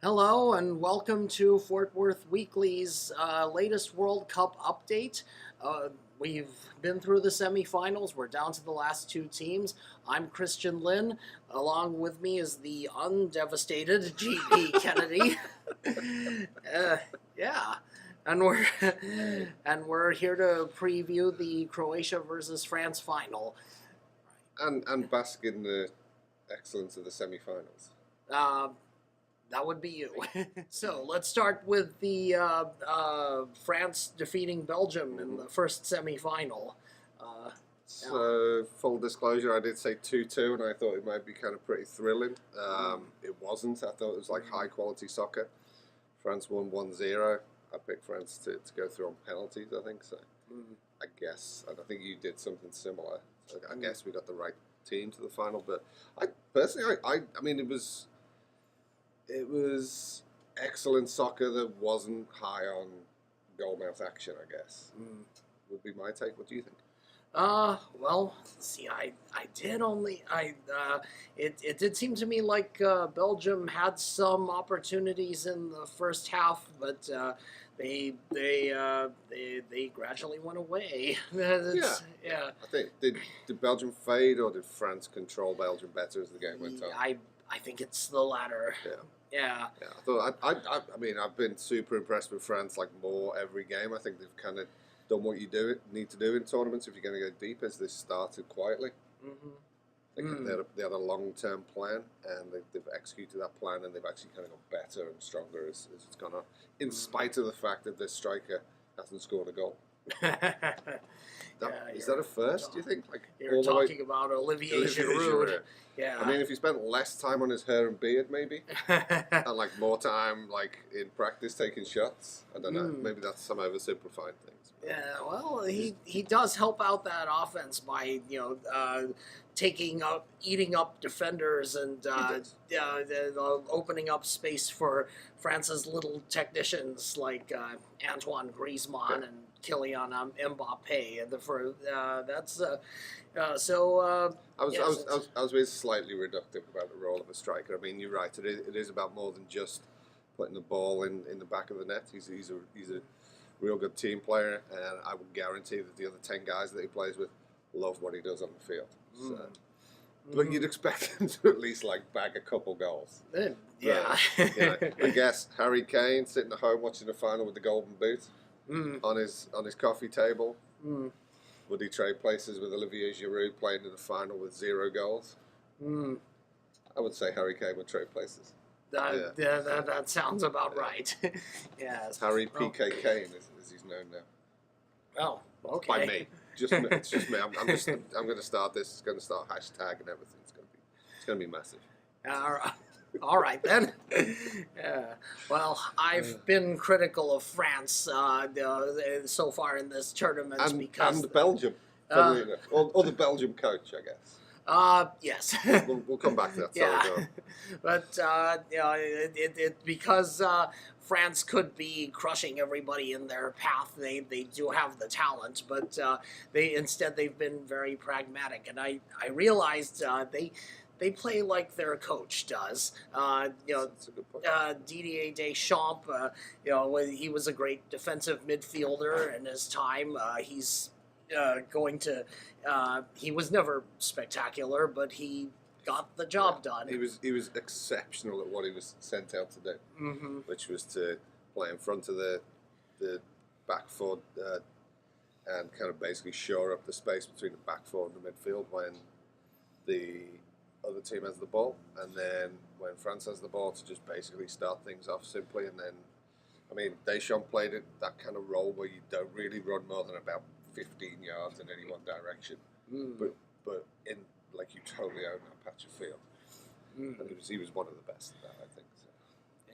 Hello and welcome to Fort Worth Weekly's latest World Cup update. We've been through the semifinals. We're down to the last two teams. I'm Christian Lynn. Along with me is the undevastated G.P. Kennedy. uh, yeah, and we're and we're here to preview the Croatia versus France final. And bask in the excellence of the semi-finals. Uh, That would be you. So let's start with the France defeating Belgium in the first semifinal. Uh, So, full disclosure, I did say 2-2, and I thought it might be kind of pretty thrilling. It wasn't. I thought it was like high-quality soccer. France won 1-0. I picked France to go through on penalties, I think, so I guess. And I think you did something similar. So I guess we got the right team to the final. But I personally, I mean, it was excellent soccer that wasn't high on goalmouth action, I guess. Would be my take. What do you think? well, see, I did only, it did seem to me like Belgium had some opportunities in the first half, but they gradually went away. Yeah. I think did Belgium fade or did France control Belgium better as the game went on? I think it's the latter. Yeah. Yeah. Yeah, I thought I mean I've been super impressed with France like more every game. I think they've kind of done what you need to do in tournaments if you're going to go deep. As they started quietly, they had a long term plan and they've executed that plan and they've actually kind of got better and stronger as it's gone on. In spite of the fact that their striker hasn't scored a goal. Is that a first? Do you think? Like you're talking about Olivier Giroud. Yeah. I mean, if he spent less time on his hair and beard, maybe, and like more time like in practice taking shots. I don't know. Maybe that's some oversimplifying things. Yeah. Well, he does help out that offense by eating up defenders and opening up space for France's little technicians like Antoine Griezmann and Kylian Mbappe. I was being slightly reductive about the role of a striker. I mean, you're right. It is about more than just putting the ball in the back of the net. He's a real good team player, and I would guarantee that the other 10 guys that he plays with love what he does on the field. So. But you'd expect him to at least like bag a couple goals. Yeah. I guess Harry Kane sitting at home watching the final with the golden boot on his coffee table. Would he trade places with Olivier Giroud playing in the final with 0 goals? I would say Harry Kane would trade places. That sounds about right. Yes. Harry PK Kane, as he's known now. Oh, okay. By me. It's just me. I'm going to start this. It's going to start hashtag and everything. It's going to be massive. All right then. Yeah. Well, I've been critical of France so far in this tournament and Belgium, or the Belgium coach, I guess. Yes. We'll come back to that. Yeah. But because France could be crushing everybody in their path. They do have the talent, but they've been very pragmatic, and I realized they play like their coach does. Didier Deschamps. He was a great defensive midfielder in his time. He's going to. He was never spectacular, but he got the job done. He was exceptional at what he was sent out to do, which was to play in front of the back four and kind of basically shore up the space between the back four and the midfield when the other team has the ball, and then when France has the ball to just basically start things off simply. And then, I mean, Deschamps played that kind of role where you don't really run more than about 15 yards in any one direction, but in like you totally own that patch of field. And he was one of the best at that, I think. So.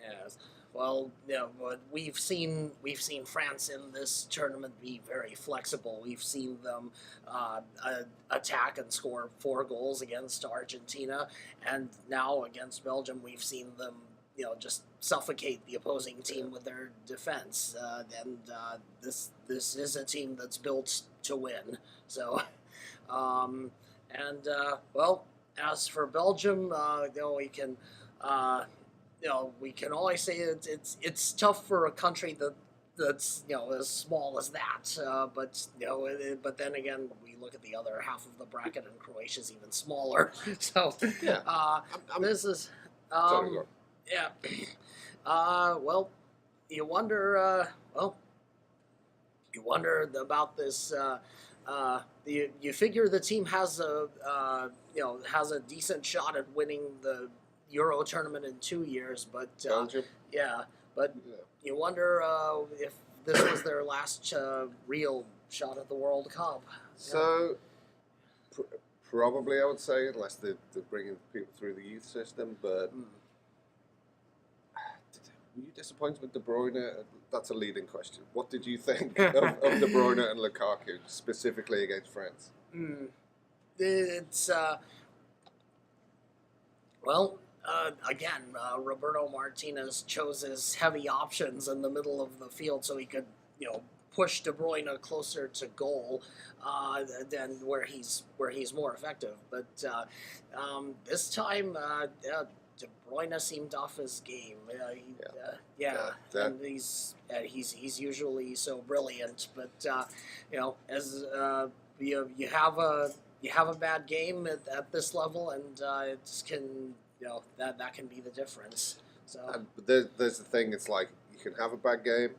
Yes. Well, but we've seen France in this tournament be very flexible. We've seen them attack and score 4 goals against Argentina, and now against Belgium, we've seen them just suffocate the opposing team with their defense. This is a team that's built to win. So, well, as for Belgium, we can. we can always say it's tough for a country that's as small as that. But but then again, we look at the other half of the bracket, and Croatia's even smaller. So Yeah. this is Sorry, go on. yeah. Well, you wonder. You wonder about this. You figure the team has a decent shot at winning the Euro tournament in 2 years, but Belgium. yeah, but Yeah. you wonder if this was their last real shot at the World Cup. So, probably I would say, unless they're bringing people through the youth system. But Mm. were you disappointed with De Bruyne? That's a leading question. What did you think of De Bruyne and Lukaku, specifically against France? It's again, Roberto Martinez chose his heavy options in the middle of the field so he could, push De Bruyne closer to goal than where he's more effective. But this time, De Bruyne seemed off his game. And he's usually so brilliant. But as you have a bad game at this level, and it can that can be the difference. So But there's the thing. It's like you can have a bad game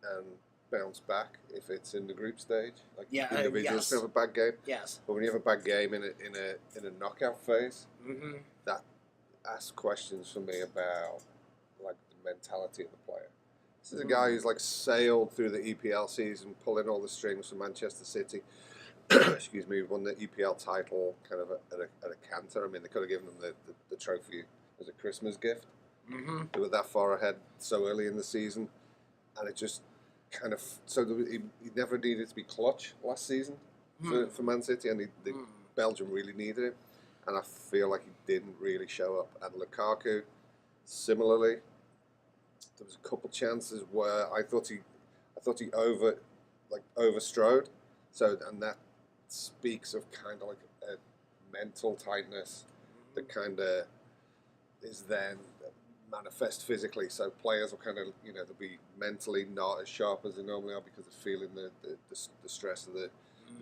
and bounce back if it's in the group stage. Like individuals can have a bad game. yes, But when you have a bad game in a knockout phase, that asks questions for me about like the mentality of the player. This is a guy who's like sailed through the EPL season, pulling all the strings for Manchester City. Excuse me, won the EPL title kind of at a canter. I mean, they could have given him the trophy as a Christmas gift. They were that far ahead so early in the season, and it just kind of he never needed to be clutch last season for Man City, and Belgium really needed him, and I feel like he didn't really show up. And Lukaku, similarly, there was a couple chances where I thought he overstrode, and that speaks of kind of like a mental tightness that kind of is then manifest physically. So players will kind of, they'll be mentally not as sharp as they normally are because they're feeling the stress of the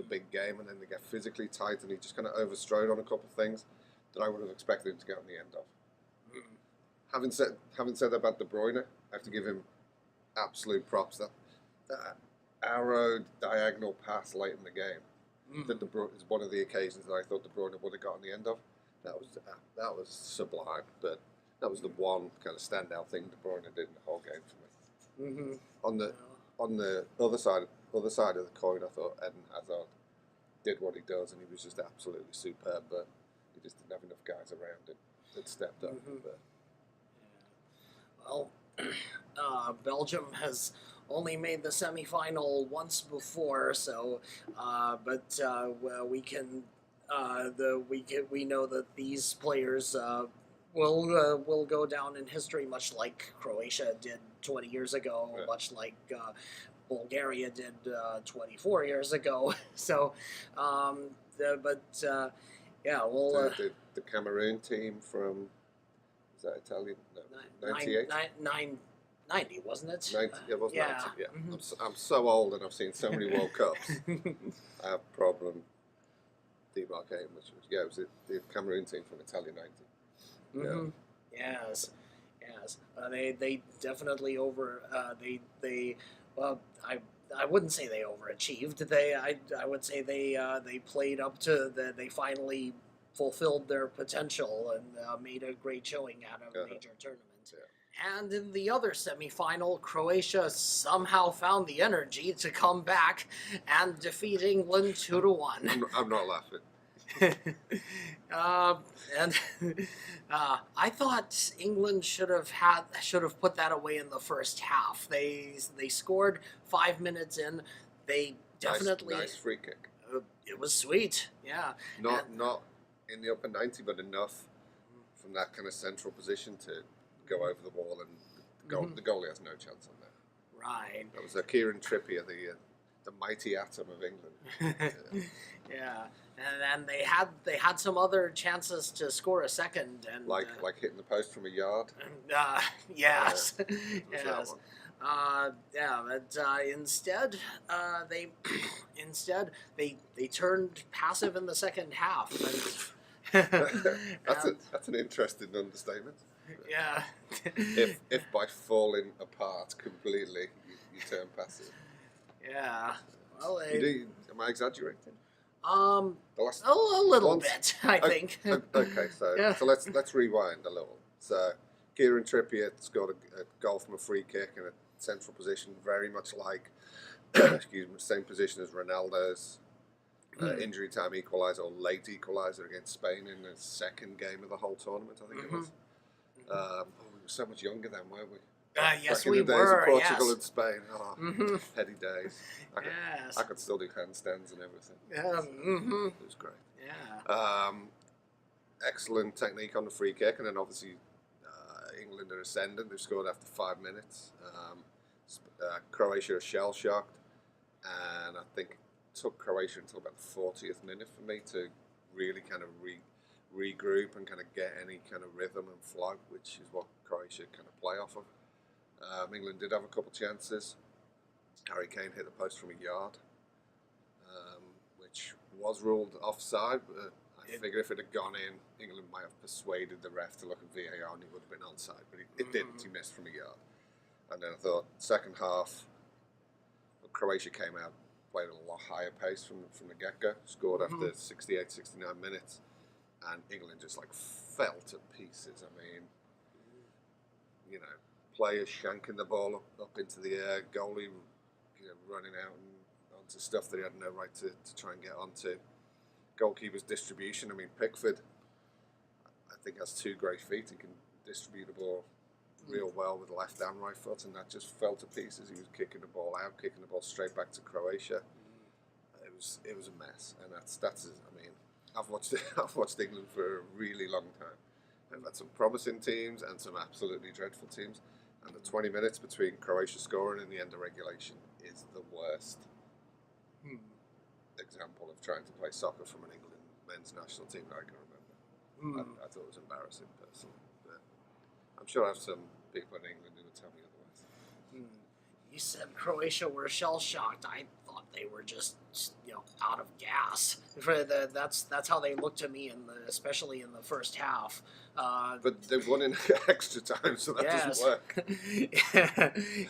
big game, and then they get physically tight, and he just kind of overstrode on a couple of things that I would have expected him to get on the end of. Having said that about De Bruyne, I have to give him absolute props. That arrow diagonal pass late in the game, that De Bruyne is one of the occasions that I thought De Bruyne would have got on the end of. That was sublime, but that was the one kind of standout thing De Bruyne did in the whole game for me. On the other side of the coin, I thought Eden Hazard did what he does, and he was just absolutely superb. But he just didn't have enough guys around him that stepped up. But. Well, Belgium has only made the semifinal once before, so we know that these players will go down in history, much like Croatia did 20 years ago, much like Bulgaria did 24 years ago. So, The Cameroon team from, is that Italian? No, 98? 90, wasn't it? 90, it was 90, yeah. I'm so old and I've seen so many World Cups. I have a problem demarcating which was, it was the Cameroon team from Italia 90. Yes. They definitely I wouldn't say they overachieved. I would say they played up to they finally fulfilled their potential and made a great showing at a major tournament. Yeah. And in the other semifinal, Croatia somehow found the energy to come back and defeat England 2-1. I'm not laughing. I thought England should have put that away in the first half. They scored 5 minutes in. They definitely nice free kick. It was sweet, yeah. Not in the upper 90, but enough from that kind of central position to go over the wall, and the goalie has no chance on that. Right. That was Kieran Trippier, the mighty atom of England. Yeah, and then they had some other chances to score a second, and Like hitting the post from a yard. yes, Was that yes. one? Yeah, but instead, they they turned passive in the second half, and That's an interesting understatement. yeah. If by falling apart completely you turn passive. Yeah. Well, Am I exaggerating? the last a little once- bit, I think. Okay, so Yeah. so let's rewind a little. So Kieran Trippier scored a goal from a free kick in a central position, very much like excuse me, same position as Ronaldo's injury time equaliser or late equaliser against Spain in the second game of the whole tournament. I think it was. We were so much younger then, weren't we? Yes, Back in we the days were. of Portugal Yes. and Spain. Oh, heady days. Yes. I could still do handstands and everything. It was great. Yeah. Excellent technique on the free kick, and then obviously England are ascendant. They've scored after 5 minutes. Croatia are shell shocked, and I think it took Croatia until about the 40th minute for me to really kind of regroup and kind of get any kind of rhythm and flow, which is what Croatia kind of play off of. England did have a couple chances. Harry Kane hit the post from a yard, which was ruled offside, but I figure if it had gone in, England might have persuaded the ref to look at VAR and he would have been onside, but it didn't. He missed from a yard. And then I thought, second half, Croatia came out, played at a lot higher pace from the get-go, scored after 68, 69 minutes, and England just like fell to pieces. I mean, you know, players shanking the ball up into the air, goalie running out and onto stuff that he had no right to try and get onto. Goalkeeper's distribution, I mean, Pickford, I think has two great feet. He can distribute the ball real well with left and right foot, and that just fell to pieces. He was kicking the ball out, kicking the ball straight back to Croatia. It was a mess, and that's I mean, I've watched England for a really long time. They've had some promising teams and some absolutely dreadful teams, and the 20 minutes between Croatia scoring and the end of regulation is the worst example of trying to play soccer from an England men's national team that I can remember. I thought it was embarrassing personally, but I'm sure I have some people in England who would tell me otherwise. You said Croatia were shell shocked. I thought they were just out of gas. That's how they looked to me especially in the first half. But they won in extra time, so that doesn't work.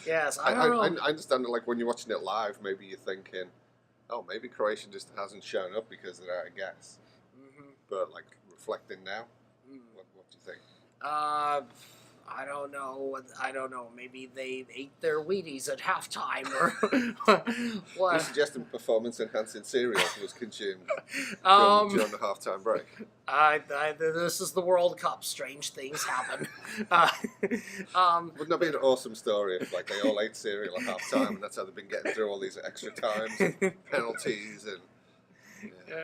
Yes, I don't know. I understand that, like when you're watching it live, maybe you're thinking, oh, maybe Croatia just hasn't shown up because they're out of gas. But like reflecting now, what do you think? I don't know. Maybe they ate their Wheaties at halftime, or what? You're suggesting performance-enhancing cereal was consumed during the halftime break. This is the World Cup. Strange things happen. Wouldn't that be an awesome story if like they all ate cereal at halftime and that's how they've been getting through all these extra times and penalties and. Yeah.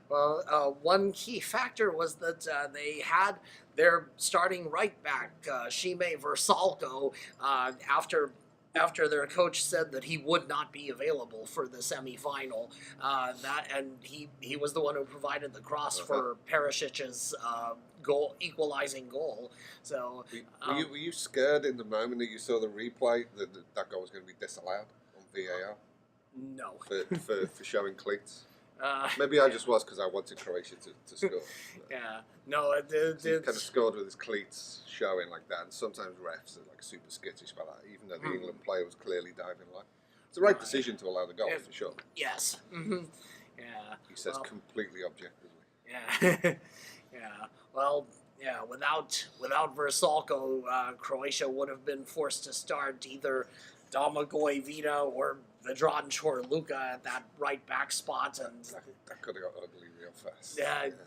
Well, one key factor was that they had their starting right back, Shime Versalco, after their coach said that he would not be available for the semifinal. And he was the one who provided the cross for Perisic's equalizing goal. So, were you scared in the moment that you saw the replay that goal was going to be disallowed on VAR? No. For showing cleats. Maybe I just was because I wanted Croatia to score. Yeah, no, he kind of scored with his cleats showing like that, and sometimes refs are like super skittish about that, even though the England player was clearly diving line. It's the right decision to allow the goal for sure. Yes. Yeah. He says completely objectively. Yeah. Yeah. Well, yeah. Without Versalco, Croatia would have been forced to start either Domagoj Vida or Vedran Čorluka at that right back spot, and that could have got ugly real fast.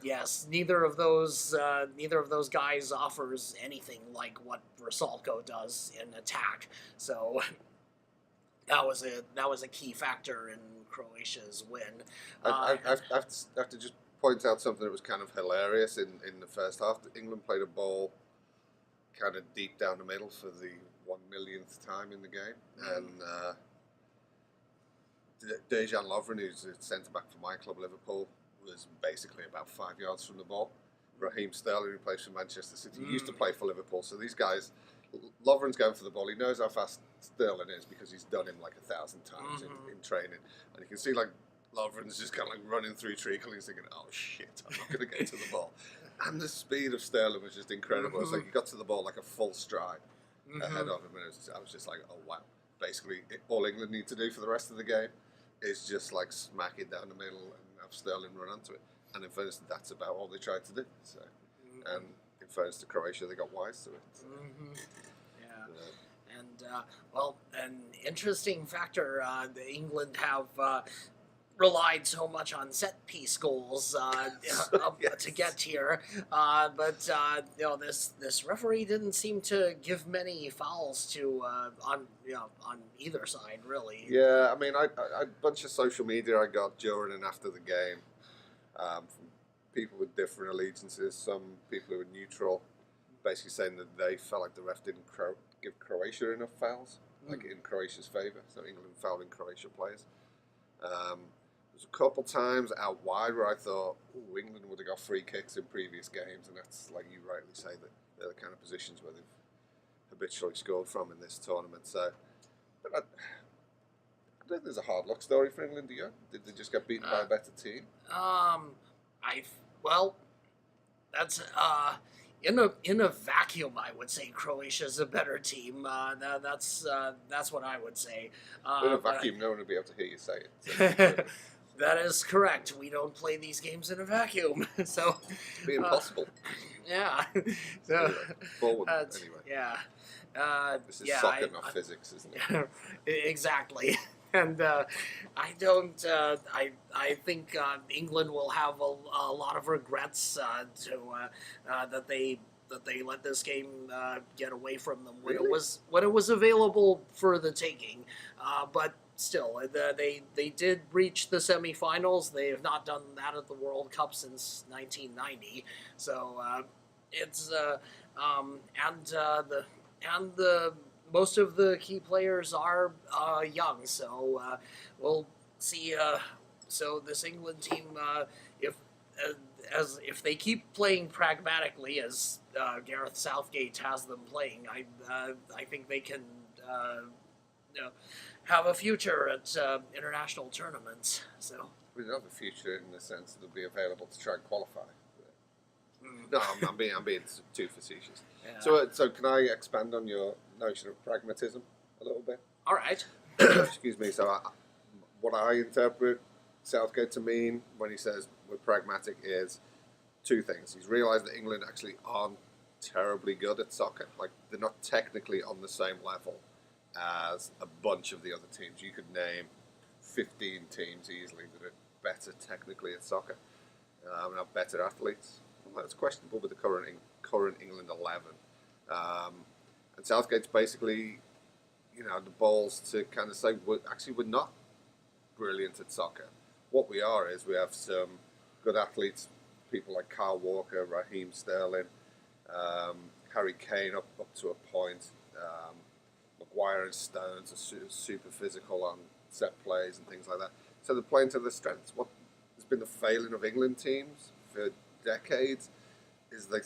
Yes, neither of those guys offers anything like what Versalco does in attack. So that was a key factor in Croatia's win. I have to just point out something that was kind of hilarious in the first half. England played a ball kind of deep down the middle for the 1 millionth time in the game, and Dejan Lovren, who's a centre back for my club, Liverpool, was basically about 5 yards from the ball. Raheem Sterling, who plays for Manchester City, used to play for Liverpool. So these guys, Lovren's going for the ball. He knows how fast Sterling is because he's done him like 1,000 times in training. And you can see like Lovren's just kind of like running through treacle. He's thinking, oh shit, I'm not going to get to the ball. And the speed of Sterling was just incredible. It's like he got to the ball like a full stride ahead of him. And I was just like, oh wow. Basically, all England need to do for the rest of the game is just like smack it down the middle and have Sterling run onto it. And in fairness, that's about all they tried to do. So, and in fairness to Croatia, they got wise to it. So. Yeah. And well, an interesting factor: England have relied so much on set piece goals to get here, but you know, this referee didn't seem to give many fouls to on either side, really. Yeah, I mean, I a bunch of social media I got during and after the game. From people with different allegiances, some people who were neutral, basically saying that they felt like the ref didn't give Croatia enough fouls, like in Croatia's favour. So England fouling Croatia players. There was a couple times out wide where I thought, ooh, England would have got free kicks in previous games, and that's, like you rightly say, that they're the kind of positions where they've habitually scored from in this tournament. So, but I don't think there's a hard luck story for England, do you? Did they just get beaten by a better team? Well, that's in a vacuum, I would say Croatia's a better team. That's what I would say. In a vacuum, no one would be able to hear you say it. So. That is correct. We don't play these games in a vacuum, so it'd be impossible. Yeah. So, forward, anyway. Yeah. This is soccer, not physics, isn't it? Exactly. And I don't. I think England will have a lot of regrets that they let this game get away from them when it was available for the taking. But still, they did reach the semifinals. They have not done that at the World Cup since 1990. So it's the most of the key players are young, so we'll see. So this England team, if they keep playing pragmatically as Gareth Southgate has them playing, I think they can have a future at international tournaments. So we don't have a future in the sense that it'll be available to try and qualify. No, I'm being too facetious. Yeah. So can I expand on your notion of pragmatism a little bit? All right. Excuse me. So what I interpret Southgate to mean when he says we're pragmatic is two things. He's realised that England actually aren't terribly good at soccer. Like, they're not technically on the same level as a bunch of the other teams. You could name 15 teams easily that are better technically at soccer and have better athletes. Well, it's questionable with the current England 11. And Southgate's basically, the balls to kind of say, we're not brilliant at soccer. What we are is we have some good athletes, people like Kyle Walker, Raheem Sterling, Harry Kane up to a point. Maguire and Stones are super physical on set plays and things like that. So they're playing to their strengths. What has been the failing of England teams for decades is they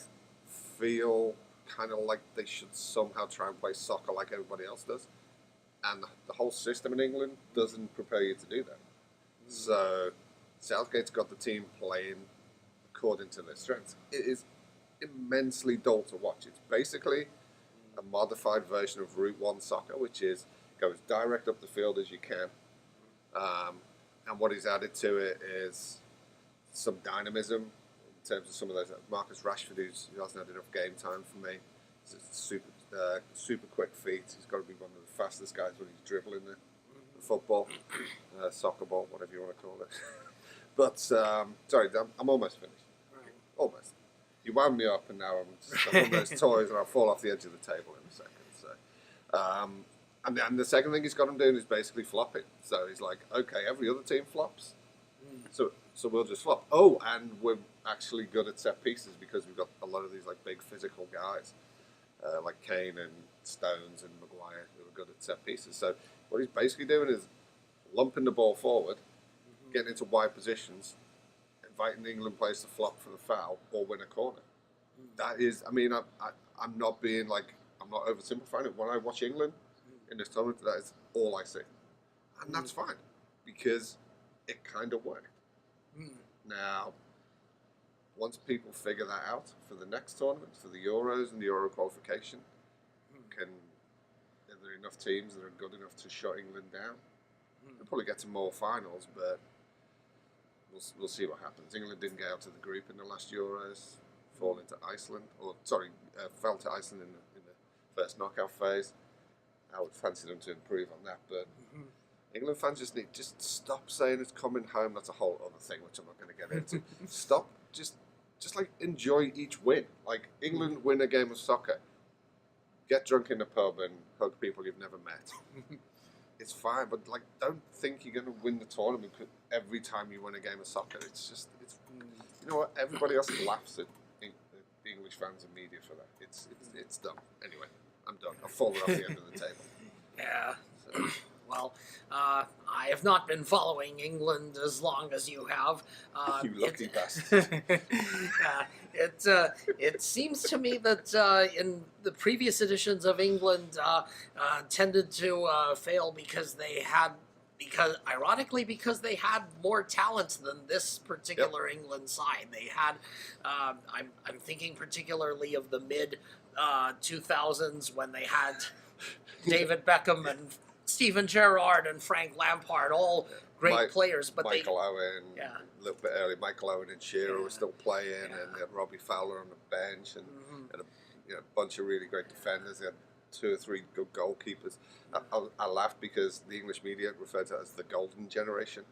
feel kind of like they should somehow try and play soccer like everybody else does, and the whole system in England doesn't prepare you to do that. So Southgate's got the team playing according to their strengths. It is immensely dull to watch. It's basically a modified version of Route 1 soccer, which is go as direct up the field as you can, and what he's added to it is some dynamism in terms of some of those. Marcus Rashford, who hasn't had enough game time for me, he's a super quick feet. He's got to be one of the fastest guys when he's dribbling the football, soccer ball, whatever you want to call it. But sorry, I'm almost finished. Almost. You wound me up, and now I'm one of those toys, and I'll fall off the edge of the table in a second. So, and the second thing he's got him doing is basically flopping. So he's like, okay, every other team flops, so we'll just flop. Oh, and we're actually good at set pieces because we've got a lot of these like big physical guys, like Kane and Stones and Maguire, who are good at set pieces. So what he's basically doing is lumping the ball forward, getting into wide positions, inviting the England players to flop for the foul or win a corner. That is, I mean, I'm not being like, I'm not oversimplifying it. When I watch England in this tournament, that is all I see. And that's fine, because it kind of worked. Now, once people figure that out for the next tournament, for the Euros and the Euro qualification, are there enough teams that are good enough to shut England down? They'll probably get to more finals, but we'll see what happens. England didn't get out of the group in the last Euros, fell to Iceland in the first knockout phase. I would fancy them to improve on that, but England fans just stop saying it's coming home. That's a whole other thing, which I'm not going to get into. Stop, just like enjoy each win. Like England win a game of soccer, get drunk in the pub and hug people you've never met. It's fine, but like, don't think you're going to win the tournament every time you win a game of soccer. It's you know what? Everybody else laughs at the English fans and media for that. It's dumb. Anyway, I'm done. I've fallen off the end of the table. Yeah. So. Well, I have not been following England as long as you have. You lucky bastard. It seems to me that in the previous editions of England tended to fail because they had more talent than this particular England side. They had, I'm thinking particularly of the mid 2000s when they had David Beckham and Steven Gerrard and Frank Lampard, all great players, but Michael Owen, a little bit early, Michael Owen and Shearer were still playing, and they had Robbie Fowler on the bench, and a bunch of really great defenders. They had 2 or 3 good goalkeepers. I laughed because the English media referred to it as the golden generation.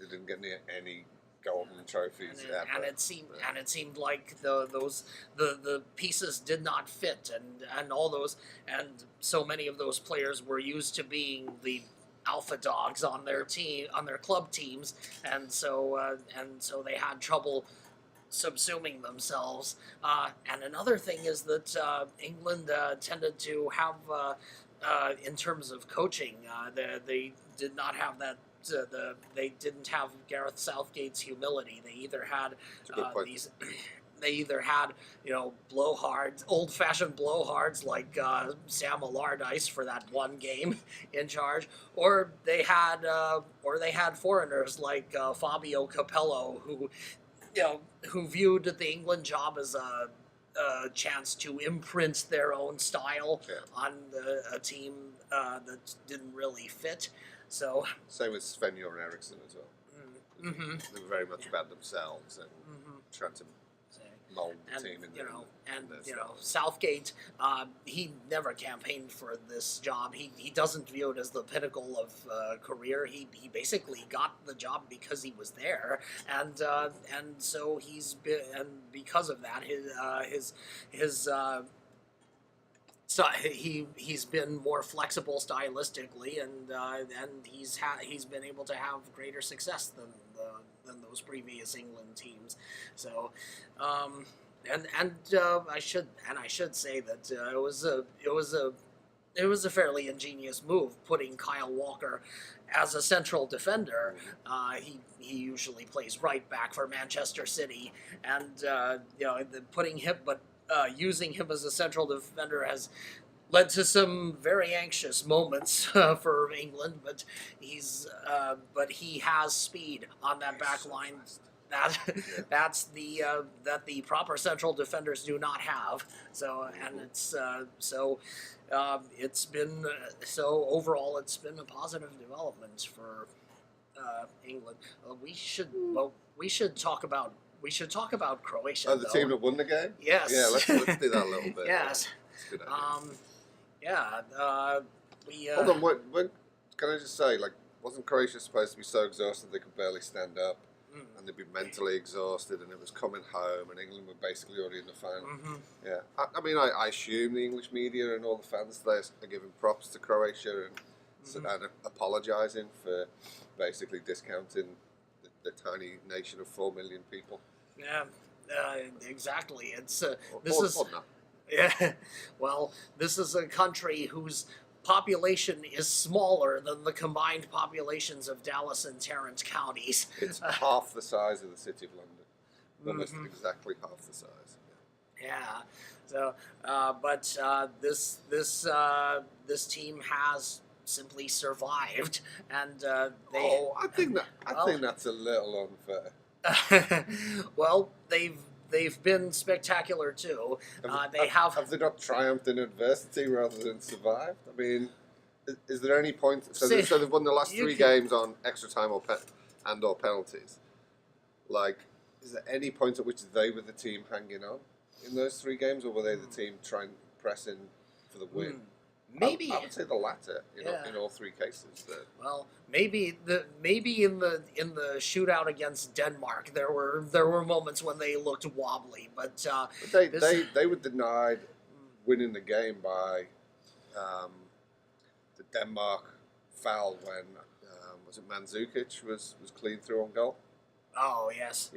They didn't get near any golden trophies and it seemed like the pieces did not fit, and all those, and so many of those players were used to being the alpha dogs on their team, on their club teams, and so they had trouble subsuming themselves. And another thing is that England tended to have, in terms of coaching, they did not have that. They didn't have Gareth Southgate's humility. They either had They either had blowhards, old-fashioned blowhards like Sam Allardyce for that one game in charge, or they had foreigners like Fabio Capello who viewed the England job as a chance to imprint their own style on a team that didn't really fit. So same with Sven-Göran Eriksson as well. They were very much about themselves and trying to mold the team in Southgate, he never campaigned for this job. He doesn't view it as the pinnacle of career. He basically got the job because he was there, and so he's been, and because of that, so he's been more flexible stylistically, and he's been able to have greater success than those previous England teams. So, I should say that it was a fairly ingenious move putting Kyle Walker as a central defender. He usually plays right back for Manchester City, and using him as a central defender has led to some very anxious moments for England, but he has speed on that back line that the proper central defenders do not have. So, and it's been overall it's been a positive development for England. We should talk about Croatia. Oh, the team that won the game? Yes. Yeah, let's do that a little bit. Yes. That's a good idea. We. Hold on, what can I just say? Like, wasn't Croatia supposed to be so exhausted they could barely stand up, and they'd be mentally exhausted, and it was coming home, and England were basically already in the final? Yeah. I mean, I assume the English media and all the fans there are giving props to Croatia and apologising for basically discounting the tiny nation of 4 million people. Yeah, exactly. It's Or not. Yeah, well, this is a country whose population is smaller than the combined populations of Dallas and Tarrant counties. It's half the size of the city of London. Almost exactly half the size. Yeah. So, but this team has simply survived, and they. I think that's a little unfair. Well, they've been spectacular too. Have they not triumphed in adversity rather than survived? I mean, is there any point? So they've won the last three games on extra time or penalties. Like, is there any point at which they were the team hanging on in those 3 games, or were they the team trying pressing for the win? Maybe I would say the latter in all 3 cases. Well, maybe in the shootout against Denmark there were moments when they looked wobbly, but they were denied winning the game by the Denmark foul when was it Mandzukic was clean through on goal. Oh yes,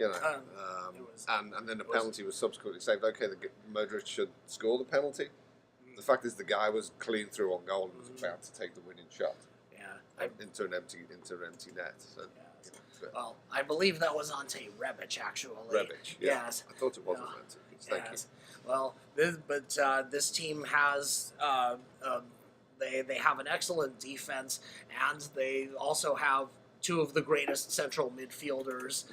and then the penalty was subsequently saved. Okay, Modric should score the penalty. The fact is, the guy was clean through on goal and was about to take the winning shot. Yeah, into an empty net. So, well, I believe that was Ante Rebic actually. Rebic, yes. I thought it was Mandzukic. Thank you. Well, this team has they have an excellent defense, and they also have 2 of the greatest central midfielders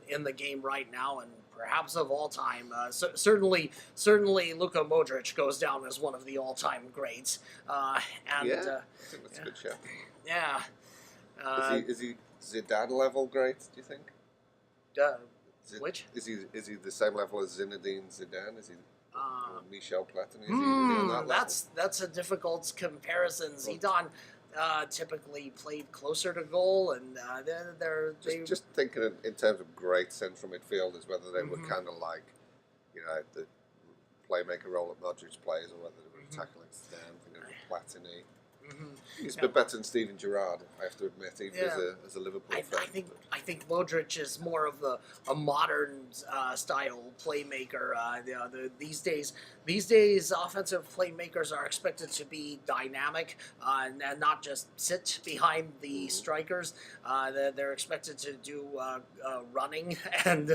in the game right now, and perhaps of all time. Certainly, Luka Modric goes down as one of the all-time greats. I think that's a good shout. Yeah. Is he Zidane level great? Do you think? Which is he the same level as Zinedine Zidane? Is he? Michel Platini? Is he on that level? That's a difficult comparison. Zidane typically played closer to goal, and just thinking in terms of great central midfielders, whether they were kind of like, the playmaker role that Modric plays, or whether they were tackling Zidane, thinking of Platini. He's a bit better than Steven Gerrard, I have to admit, even as a Liverpool fan. I think Modric is more of a modern style playmaker. These days, offensive playmakers are expected to be dynamic and not just sit behind the strikers. They're expected to do running and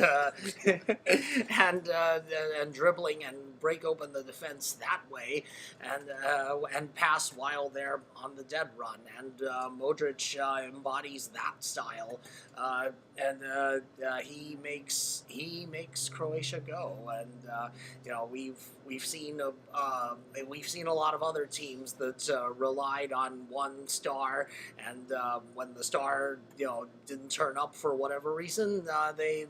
and dribbling and break open the defense that way, and pass while they're on the dead run. And Modric embodies that style, and he makes Croatia go. And we've seen a lot of other teams that relied on one star, and when the star didn't turn up for whatever reason, they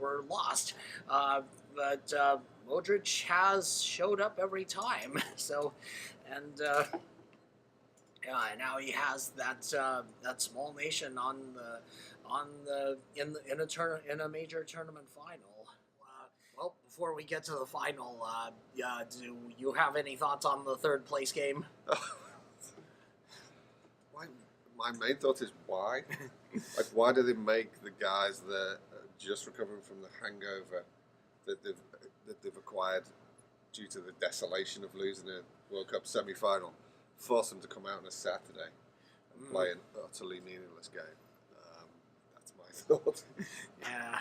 were lost. But Modric has showed up every time. So, and now he has that small nation in a major tournament final. Well, before we get to the final, do you have any thoughts on the 3rd place game? My main thought is why? Why do they make the guys that are just recovering from the hangover that they've acquired due to the desolation of losing a World Cup semi-final, force them to come out on a Saturday and play an utterly meaningless game? That's my thought. Yeah.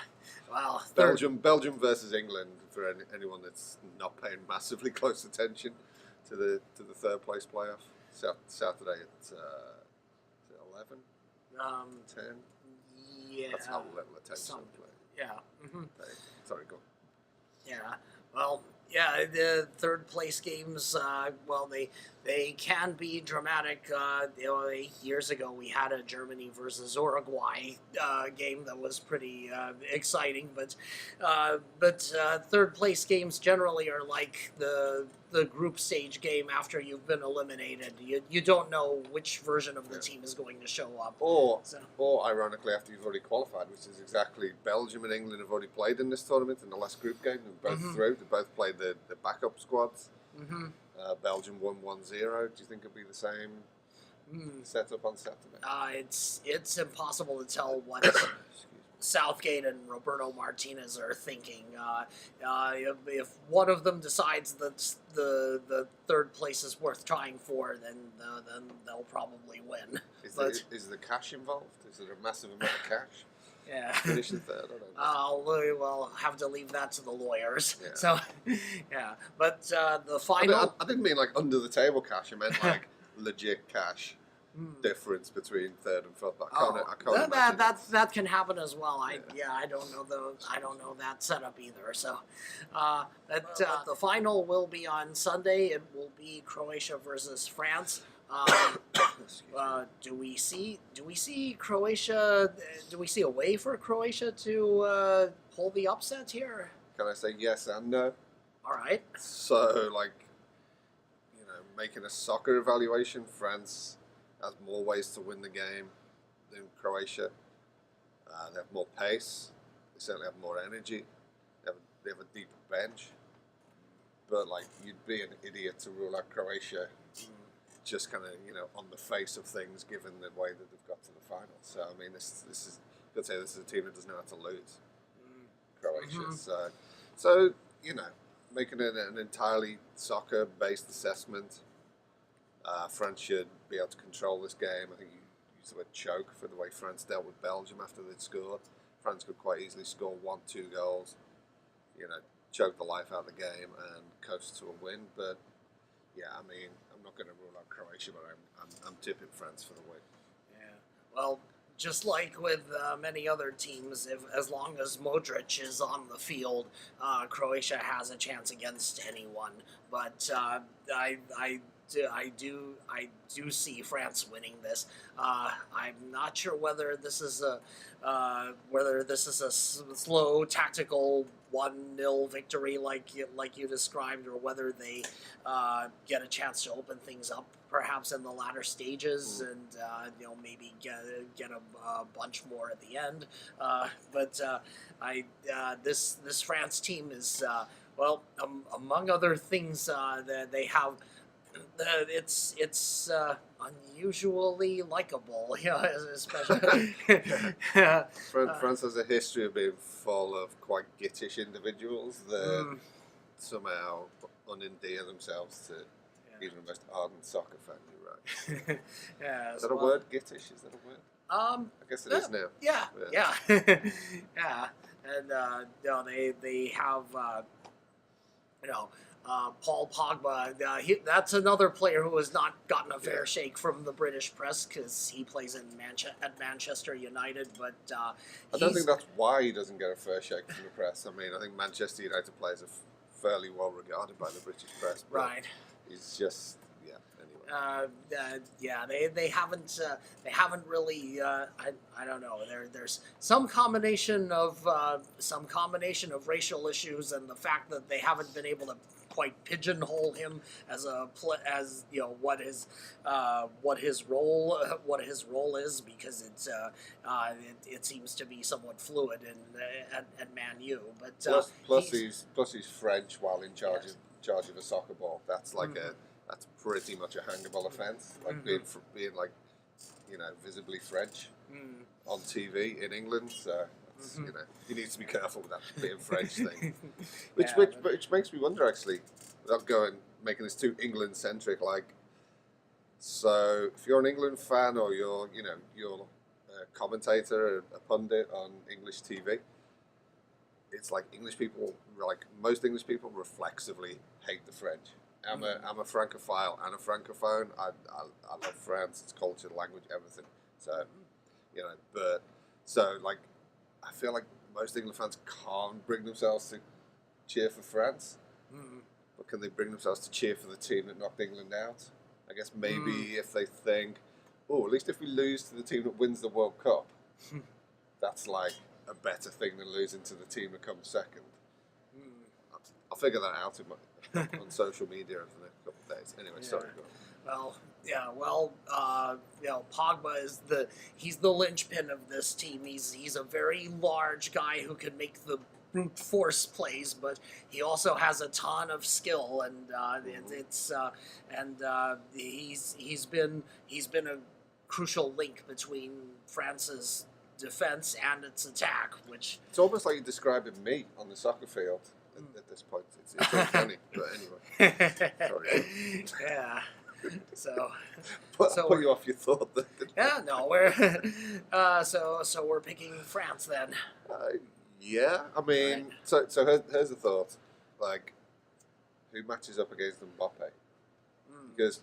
Well, Belgium versus England, for anyone that's not paying massively close attention to the 3rd place playoff. Saturday at 11, 10. Yeah. That's how little attention I play. Yeah. Sorry, go on. Yeah. Well, yeah, the 3rd place games, they can be dramatic. 8 years ago, we had a Germany versus Uruguay game that was pretty exciting. But 3rd place games generally are like the group stage game after you've been eliminated. You don't know which version of the team is going to show up. Or ironically, after you've already qualified, which is exactly Belgium and England have already played in this tournament in the last group game. They're both through. They both played the backup squads. Belgium won 1-0. Do you think it'll be the same setup on Saturday? It's impossible to tell Southgate and Roberto Martinez are thinking. If one of them decides that the third place is worth trying for, then they'll probably win. Is the cash involved? Is there a massive amount of cash? Yeah. Finishing third, I don't know. We'll have to leave that to the lawyers. Yeah. So, yeah. But the final. I didn't mean like under the table cash. I meant like legit cash difference between third and fourth. I can't imagine. That can happen as well. I don't know that setup either. So, the final will be on Sunday. It will be Croatia versus France. Do we see Croatia? Do we see a way for Croatia to pull the upset here? Can I say yes and no? All right. So, like, making a soccer evaluation, France has more ways to win the game than Croatia. They have more pace. They certainly have more energy. They have a deeper bench. But, like, you'd be an idiot to rule out Croatia just kind of, on the face of things, given the way that they've got to the final. So, I mean, this is, I'd say this is a team that doesn't know how to lose. Croatia. So, making it an entirely soccer-based assessment, France should be able to control this game. I think you used the word choke for the way France dealt with Belgium after they'd scored. France could quite easily score 1-2 goals, choke the life out of the game and coast to a win. But, yeah, I mean, I'm not going to rule out Croatia, but I'm tipping France for the win. Yeah. Well, just like with many other teams, as long as Modric is on the field, Croatia has a chance against anyone. But I do see France winning this. I'm not sure whether this is a slow tactical 1-0 victory like you described, or whether they get a chance to open things up perhaps in the latter stages and maybe get a bunch more at the end. But this France team is among other things that they have. It's unusually likable, especially. France has a history of being full of quite gittish individuals that somehow unendear themselves to even the most ardent soccer fan. You're right. Yeah. Is that a word? Gittish? Is that a word? I guess it is now. Yeah. Yeah. And they have Paul Pogba. That's another player who has not gotten a fair shake from the British press because he plays at Manchester United. But I don't think that's why he doesn't get a fair shake from the press. I mean, I think Manchester United players are fairly well regarded by the British press. But right. He's just anyway. They haven't really. I don't know. There's some combination of racial issues and the fact that they haven't been able to quite pigeonhole him as what his role is, because it seems to be somewhat fluid at Man U. But plus he's French while in charge of a soccer ball. That's like that's pretty much a hangable offence. Like being visibly French on TV in England. So you need to be careful with that being French thing. Which makes me wonder, actually, without making this too England centric. Like, so if you're an England fan or you're a commentator, a pundit on English TV, it's like most English people reflexively hate the French. I'm a Francophile and a Francophone. I love France, its culture, language, everything. So, I feel like most England fans can't bring themselves to cheer for France. But can they bring themselves to cheer for the team that knocked England out? I guess maybe if they think, at least if we lose to the team that wins the World Cup, that's like a better thing than losing to the team that comes second. I'll figure that out on social media over the next couple of days. Anyway, sorry. Go on. Pogba is he's the linchpin of this team. He's a very large guy who can make the brute force plays, but he also has a ton of skill, and he's been a crucial link between France's defense and its attack, which It's almost like you're describing me on the soccer field at this point. It's all funny, but anyway. Sorry. yeah. So Put So- you off your thought there. yeah, no, we're so we're picking France then. Yeah, I mean, Right. so here's the thought. Like, who matches up against Mbappe? Because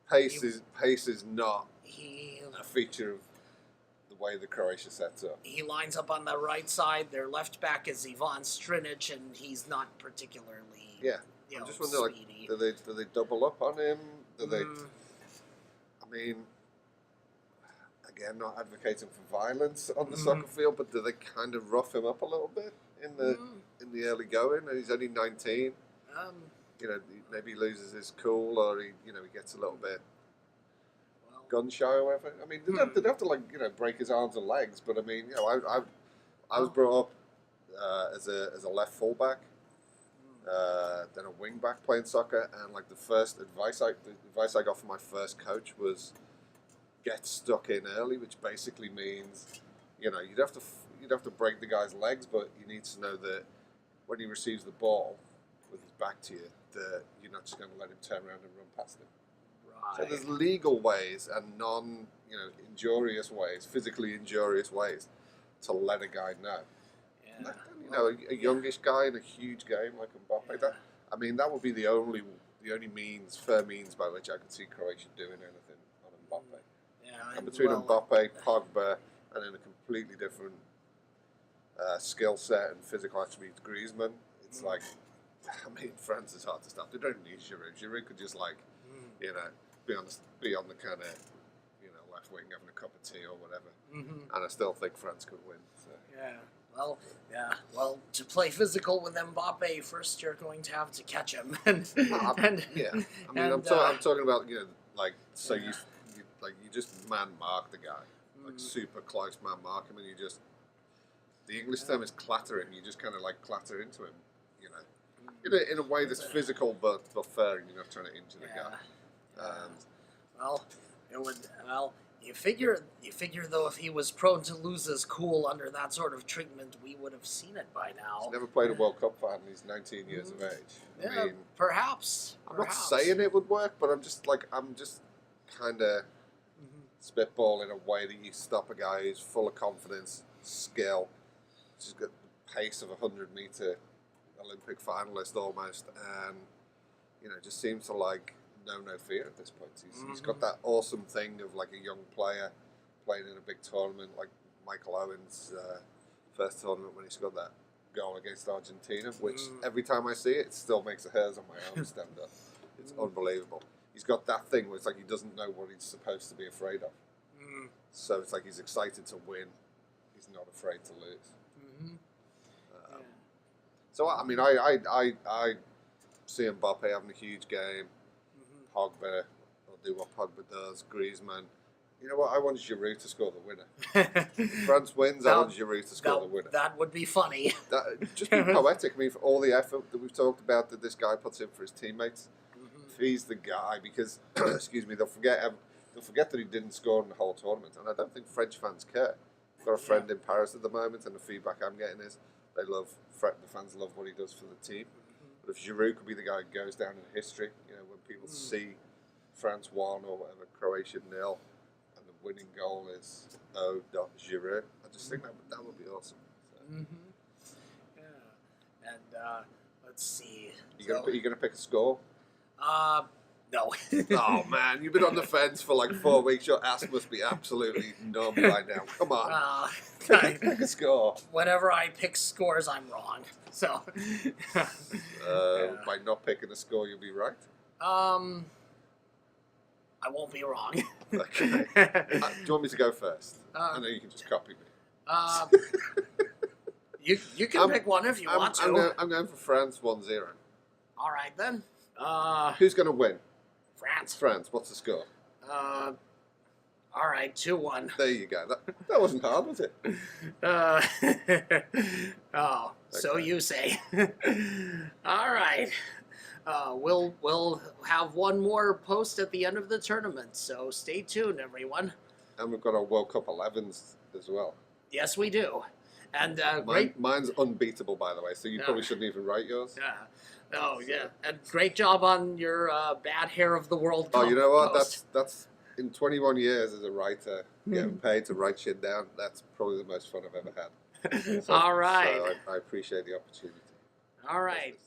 pace is not He a feature of the way the Croatia sets up. he lines up on the right side. Their left back is Ivan Strinic, and he's not particularly Yeah, you know, I'm just wondering, speedy. like, do they double up on him? Do they? Mm, I mean, again, not advocating for violence on the Mhm. soccer field, but do they kind of rough him up a little bit in the early going? And he's only 19. um, You know, maybe he loses his cool, or he gets a little bit well, gun shy or whatever. I mean, they'd have to like break his arms and legs. But I mean, I was brought up as a left fullback, then a wing back playing soccer, and like the advice I got from my first coach was get stuck in early, which basically means you'd have to break the guy's legs, but you need to know that when he receives the ball with his back to you, that you're not just going to let him turn around and run past him. So right. there's legal ways and injurious ways, physically injurious ways, to let a guy know. Yeah. A youngish guy in a huge game like Mbappe. Yeah. That would be the only fair means by which I could see Croatia doing anything on Mbappe. Yeah, And between well, Mbappe, Pogba, and in a completely different skill set and physical attributes, Griezmann, it's like, I mean, France is hard to stop. They don't need Giroud. Giroud could just be on the kind of left wing having a cup of tea or whatever. mhm. And I still think France could win. So. Yeah. Well, to play physical with Mbappe, first you're going to have to catch him, and Yeah, I mean, and, I'm talking about you just man mark the guy, like super close man mark him, and the English term is clattering. You just kind of like clatter into him, in a way that's physical but fair, and you're not trying to injure the guy. Well, it would. Well, you figure though, if he was prone to lose his cool under that sort of treatment, we would have seen it by now. He's never played a World Cup final. He's 19 years of age. Yeah, I mean, perhaps. I'm not saying it would work, but I'm just kind of spitballing a way that you stop a guy who's full of confidence, skill, just got the pace of a 100-meter Olympic finalist almost, and just seems to like know no fear at this point. He's got that awesome thing of like a young player playing in a big tournament, like Michael Owen's first tournament when he scored that goal against Argentina, which every time I see it, it still makes the hairs on my arm stand up. It's unbelievable. He's got that thing where it's like he doesn't know what he's supposed to be afraid of. So it's like he's excited to win. He's not afraid to lose. So I mean, I see Mbappe having a huge game. Pogba will do what Pogba does. Griezmann. You know what? I want Giroud to score the winner. If France wins, I want Giroud to score the winner. That would be funny. Just be poetic. I mean, for all the effort that we've talked about that this guy puts in for his teammates, if he's the guy, because excuse me, they'll forget that he didn't score in the whole tournament, and I don't think French fans care. I've got a friend in Paris at the moment, and the feedback I'm getting is the fans love what he does for the team. But if Giroud could be the guy who goes down in history, when people see France 1 or whatever, Croatia 0, and the winning goal is Giroud, I just think that would be awesome. So. Yeah, and let's see. You gonna pick a score? No. Oh man, you've been on the fence for like 4 weeks. Your ass must be absolutely numb by now. Come on, pick a score. Whenever I pick scores, I'm wrong. So. By not picking a score, you'll be right. I won't be wrong. Okay. Do you want me to go first? I know you can just copy me. You can pick one if you want to. I'm going for France 1-0. All right then. Who's going to win? France. France. What's the score? All right, 2-1. There you go. That wasn't hard, was it? Oh, so Okay. you say. All right. We'll have one more post at the end of the tournament, so stay tuned, everyone. And we've got our World Cup 11s as well. Yes, we do. And Mine's unbeatable, by the way, so you probably shouldn't even write yours. Yeah. Oh, yeah. And great job on your bad hair of the World Cup. Oh, you know what? Post. That's in 21 years as a writer, getting paid to write shit down. That's probably the most fun I've ever had. So, All right. So I appreciate the opportunity. All right.